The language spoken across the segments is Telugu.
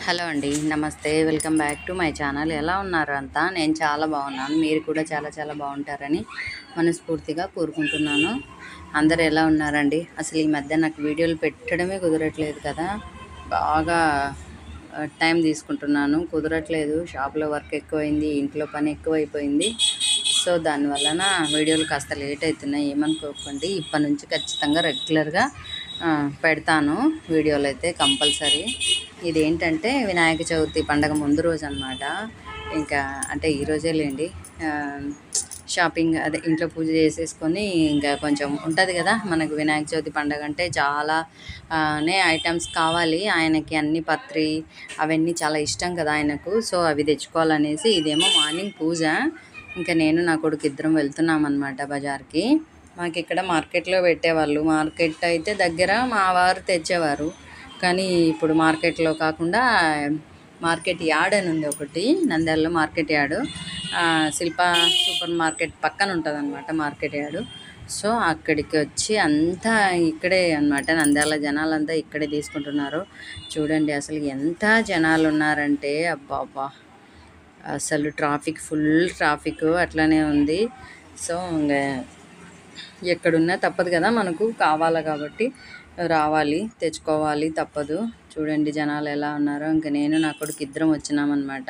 హలో అండి, నమస్తే. Welcome back to my channel. ఎలా ఉన్నారు అంతా? నేను చాలా బాగున్నాను. మీరు కూడా చాలా చాలా బాగుంటారని మనస్ఫూర్తిగా కోరుకుంటున్నాను. అందరు ఎలా ఉన్నారండి? అసలు ఈ మధ్య నాకు వీడియోలు పెట్టడమే కుదరట్లేదు కదా. బాగా టైం తీసుకుంటున్నాను, కుదరట్లేదు. షాప్లో వర్క్ ఎక్కువైంది, ఇంట్లో పని ఎక్కువైపోయింది. సో దానివలన వీడియోలు కాస్త లేట్ అవుతున్నాయి, ఏమనుకోకండి. ఇప్పటి నుంచి ఖచ్చితంగా రెగ్యులర్గా పెడతాను వీడియోలు అయితే కంపల్సరీ. ఇదేంటంటే వినాయక చవితి పండగ ముందు రోజు అనమాట. ఇంకా అంటే ఈరోజే లేండి. షాపింగ్ అదే ఇంట్లో పూజ చేసేసుకొని ఇంకా కొంచెం ఉంటుంది కదా మనకు. వినాయక చవితి పండగ అంటే చాలా ఐటమ్స్ కావాలి ఆయనకి. అన్ని పత్రి అవన్నీ చాలా ఇష్టం కదా ఆయనకు. సో అవి తెచ్చుకోవాలనేసి, ఇదేమో మార్నింగ్ పూజ. ఇంకా నేను నా కొడుకు ఇద్దరం వెళ్తున్నాం అనమాట బజార్కి. మాకు ఇక్కడ మార్కెట్లో పెట్టేవాళ్ళు. మార్కెట్ అయితే దగ్గర మా వారు తెచ్చేవారు. కానీ ఇప్పుడు మార్కెట్లో కాకుండా మార్కెట్ యార్డ్ అని ఉంది ఒకటి, నంద్యాలలో మార్కెట్ యార్డు. శిల్ప సూపర్ మార్కెట్ పక్కన ఉంటుంది అనమాట మార్కెట్ యార్డు. సో అక్కడికి వచ్చి అంతా ఇక్కడే అనమాట. నంద్యాల జనాలంతా ఇక్కడే తీసుకుంటున్నారు. చూడండి అసలు ఎంత జనాలు ఉన్నారంటే, అబ్బా అసలు ట్రాఫిక్, ఫుల్ ట్రాఫిక్ అట్లానే ఉంది. సో ఇంకా ఎక్కడున్నా తప్పదు కదా, మనకు కావాలా కాబట్టి రావాలి, తెచ్చుకోవాలి, తప్పదు. చూడండి జనాలు ఎలా ఉన్నారో. ఇంకా నేను నా కొడుకు ఇద్దరం వచ్చినామన్నమాట.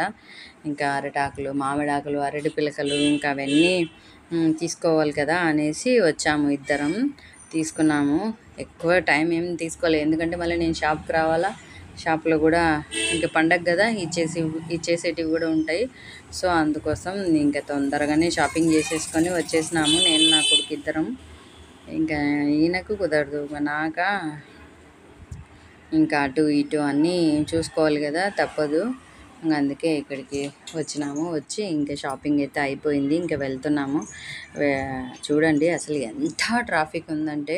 ఇంకా అరటాకులు, మామిడాకులు, అరటి పిలకలు ఇంకా అవన్నీ తీసుకోవాలి కదా అనేసి వచ్చాము. ఇద్దరం తీసుకున్నాము. ఎక్కువ టైం ఏం తీసుకోలేదు, ఎందుకంటే మళ్ళీ నేను షాప్కి రావాలా. షాప్లో కూడా ఇంకా పండగ కదా, ఇచ్చేసేటివి కూడా ఉంటాయి. సో అందుకోసం ఇంకా తొందరగానే షాపింగ్ చేసేసుకొని వచ్చేసినాము, నేను నా కొడుకు ఇద్దరం. ఇంకా ఈయనకు కుదరదు, ఇంకా అటు ఇటు అన్నీ చూసుకోవాలి కదా, తప్పదు. అందుకే ఇక్కడికి వచ్చినాము. వచ్చి ఇంకా షాపింగ్ అయితే అయిపోయింది, ఇంకా వెళ్తున్నాము. చూడండి అసలు ఎంత ట్రాఫిక్ ఉందంటే,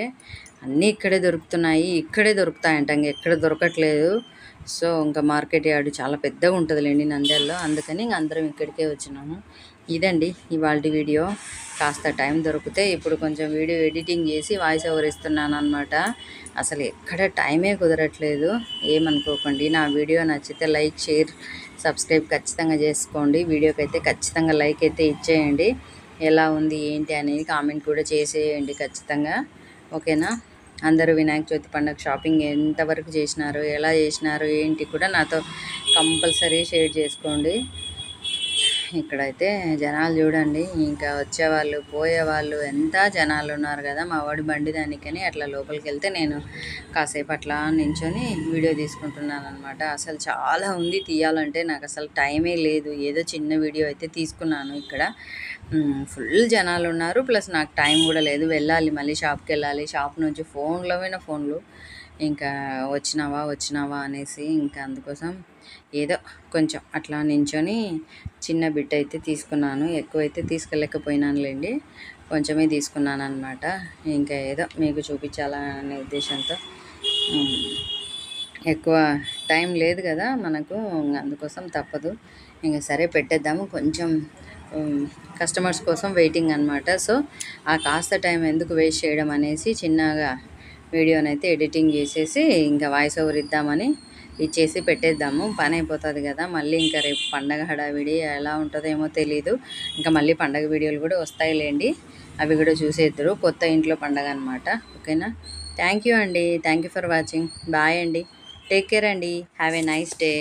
అన్నీ ఇక్కడే దొరుకుతున్నాయి, ఇక్కడే దొరుకుతాయంట, ఎక్కడ దొరకట్లేదు. సో ఇంకా మార్కెట్ యార్డు చాలా పెద్దగా ఉంటుందిలేండి నంద్యాలలో, అందుకని ఇంక అందరం ఇక్కడికే వచ్చినాము. ఇదండి ఇవాళ వీడియో. కాస్త టైం దొరికితే ఇప్పుడు కొంచెం వీడియో ఎడిటింగ్ చేసి వాయిస్ ఓవర్ ఇస్తున్నాను అనమాట. అసలు ఎక్కడ టైమే కుదరట్లేదు, ఏమనుకోకండి. నా వీడియో నచ్చితే లైక్, షేర్, సబ్స్క్రైబ్ ఖచ్చితంగా చేసుకోండి. వీడియోకి అయితే ఖచ్చితంగా లైక్ అయితే ఇచ్చేయండి. ఎలా ఉంది ఏంటి అనేది కామెంట్ కూడా చేసేయండి ఖచ్చితంగా, ఓకేనా? అందరూ వినాయక చవితి పండుగ షాపింగ్ ఎంతవరకు చేసినారు, ఎలా చేసినారు ఏంటి కూడా నాతో కంపల్సరీ షేర్ చేసుకోండి. ఇక్కడైతే జనాలు చూడండి, ఇంకా వచ్చేవాళ్ళు పోయేవాళ్ళు ఎంత జనాలు ఉన్నారు కదా. మా వాడి బండి దానికని అట్లా లోపలికి వెళ్తే నేను కాసేపు అట్లా నించొని వీడియో తీసుకుంటున్నాను అనమాట. అసలు చాలా ఉంది తీయాలంటే, నాకు అసలు టైమే లేదు. ఏదో చిన్న వీడియో అయితే తీసుకున్నాను. ఇక్కడ ఫుల్ జనాలు ఉన్నారు, ప్లస్ నాకు టైం కూడా లేదు. వెళ్ళాలి, మళ్ళీ షాప్కి వెళ్ళాలి. షాప్ నుంచి ఫోన్లు ఇంకా వచ్చినావా అనేసి. ఇంకా అందుకోసం ఏదో కొంచెం అట్లా నించొని చిన్న బిట్ అయితే తీసుకున్నాను. ఎక్కువైతే తీసుకెళ్ళకపోయినానులేండి, కొంచెమే తీసుకున్నాను అనమాట. ఇంకా ఏదో మీకు చూపించాలనే ఉద్దేశంతో. ఎక్కువ టైం లేదు కదా మనకు, అందుకోసం తప్పదు. ఇంకా సరే పెట్టేద్దాము. కొంచెం కస్టమర్స్ కోసం వెయిటింగ్ అనమాట. సో ఆ కాస్త టైం ఎందుకు వేస్ట్ చేయడం అనేసి చిన్నగా వీడియోనైతే ఎడిటింగ్ చేసేసి ఇంకా వాయిస్ ఓవర్ ఇద్దామని ఇచ్చేసి పెట్టేద్దాము, పని అయిపోతుంది కదా. మళ్ళీ ఇంకా రేపు పండగ హడావిడి ఎలా ఉంటుందో ఏమో తెలీదు. ఇంకా మళ్ళీ పండగ వీడియోలు కూడా వస్తాయిలేండి, అవి కూడా చూసేద్దరు. కొత్త ఇంట్లో పండగ అనమాట, ఓకేనా? థ్యాంక్ యూ అండి, thank you for watching. Bye అండి, టేక్ కేర్ అండి, హ్యావ్ ఏ నైస్ డే.